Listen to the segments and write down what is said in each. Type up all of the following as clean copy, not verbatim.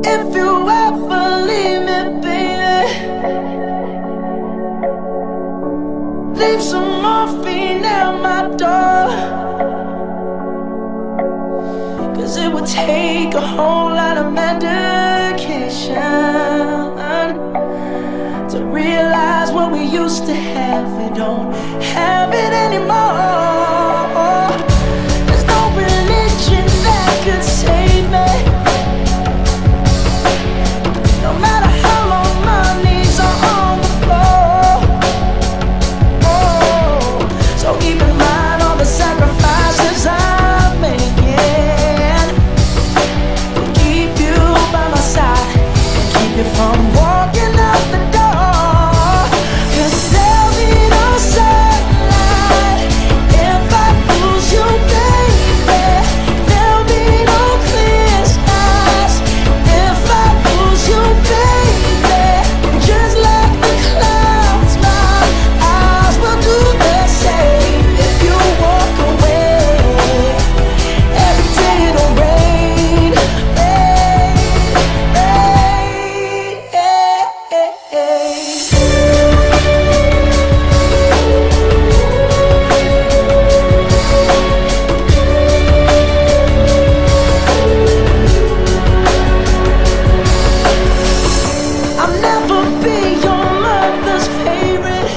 If you ever leave me, baby, leave some morphine at my door. 'Cause it would take a whole lot of medication to realize what we used to have. We don't have it anymore. There's no religion that could save me. No matter how long my knees are on the floor. Oh, so keep in mind all the sacrifices I'm making to keep you by my side and keep you from walking out the door. 'Cause there'll be no sunlight if I lose you, baby. There'll be no clear skies if I lose you, baby. Just like the clouds, my eyes will do the same. If you walk away, every day it'll rain, rain, rain, I'll never be your mother's favorite.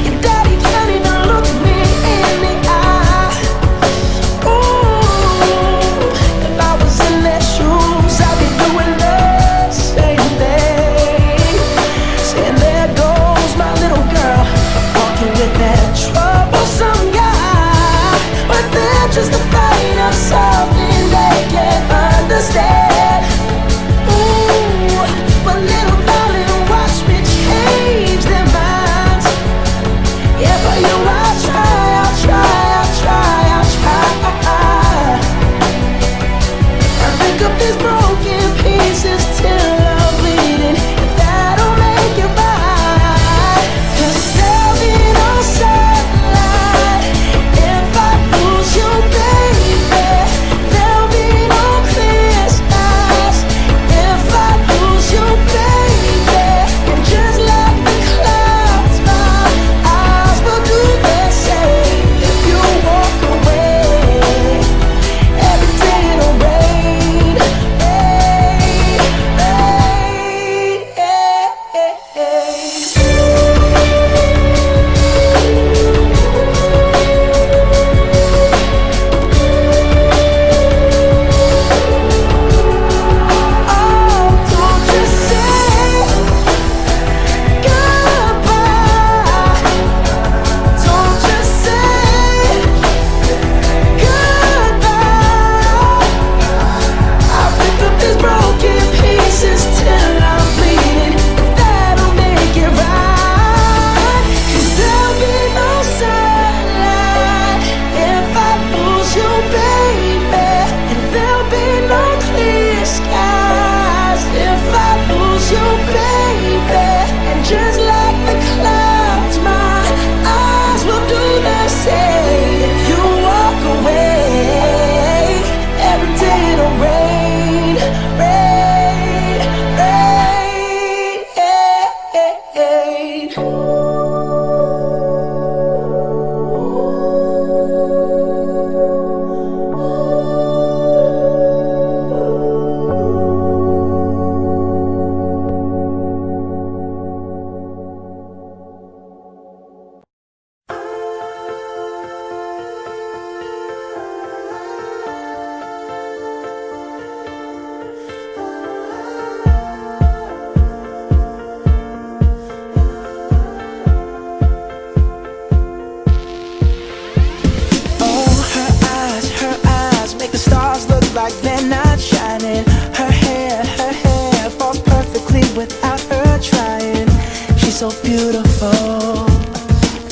Your daddy can't even look me in the eye. Ooh, if I was in their shoes, I'd be doing the same thing. Saying there goes my little girl, walking with that troublesome guy. But they're just afraid of something they can't understand. Ooh, but little darling, watch me change their minds. Yeah, for you I'll try, I'll try, I'll try, I'll try. I pick up these broken pieces till I'm bleeding. If that'll make it right. 'Cause there'll be no sunlight if I lose you, baby. There'll be no clear skies if I lose you, baby. And just like the clouds, my eyes will do the same. If you walk away, every day it'll rain, rain, Oh, don't just say goodbye. Don't just say goodbye. I'll pick up these broken pieces till I'm bleeding. If that'll make it right. 'Cause there'll be no sunlight if I lose you, baby. And there'll be no clear skies if I lose you, baby. And just like the clouds, my eyes will do the same. If you walk away, every day it'll rain, rain, rain. Oh, her eyes make the stars look like they're not shining. Her hair falls perfectly without her trying. She's so beautiful,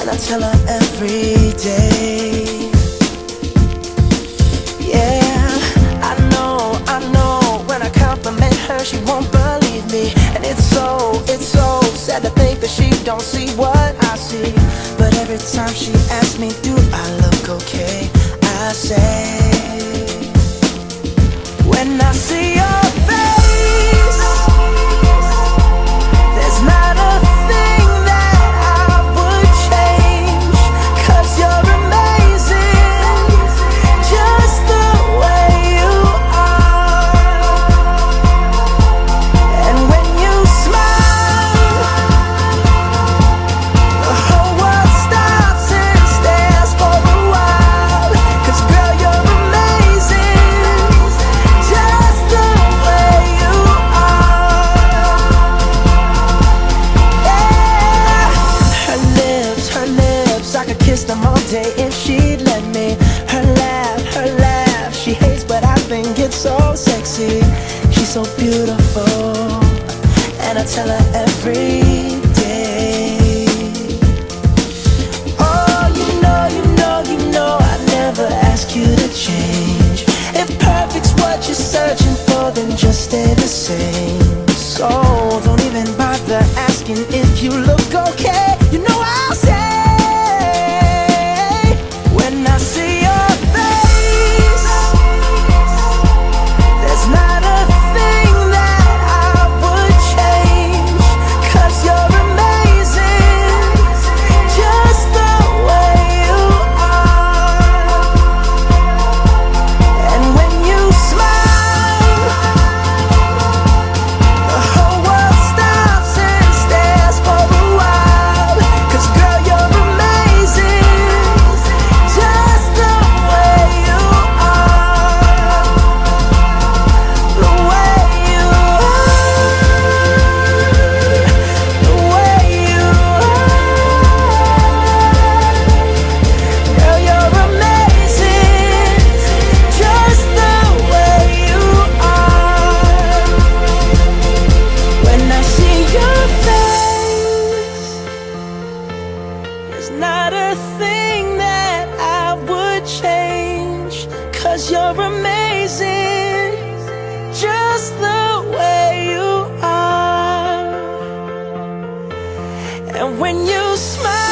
and I tell her every day. Yeah, I know, when I compliment her, she won't believe me. And it's so sad to think that she don't see what I see. But every time she asks me, do I look okay? I say, When I see your face, there's not a thing that I would change, 'cause you're amazing, just the way you are. And when you smile, the whole world stops and stares for a while, 'cause girl, you're amazing, just the way you are. Yeah. Her lips, I could kiss them all day if she'd let me. Her laugh, she hates but I think it's so sexy. She's so beautiful, and I tell her every day. Oh, you know I never ask you to change. If perfect's what you're searching for, then just stay the same. So don't even bother asking if you look okay. You know I'll say, when I see your face, there's not a thing that I would change, 'cause you're amazing, just the way you are. And when you smile, the whole world stops and stares for a while, 'cause girl, you're amazing, just the way you are. The way you are, the way you are. Girl, you're amazing, just the way you are. When I see your face, there's not a thing that I would change, 'cause you're amazing, just the way you are. And when you smile,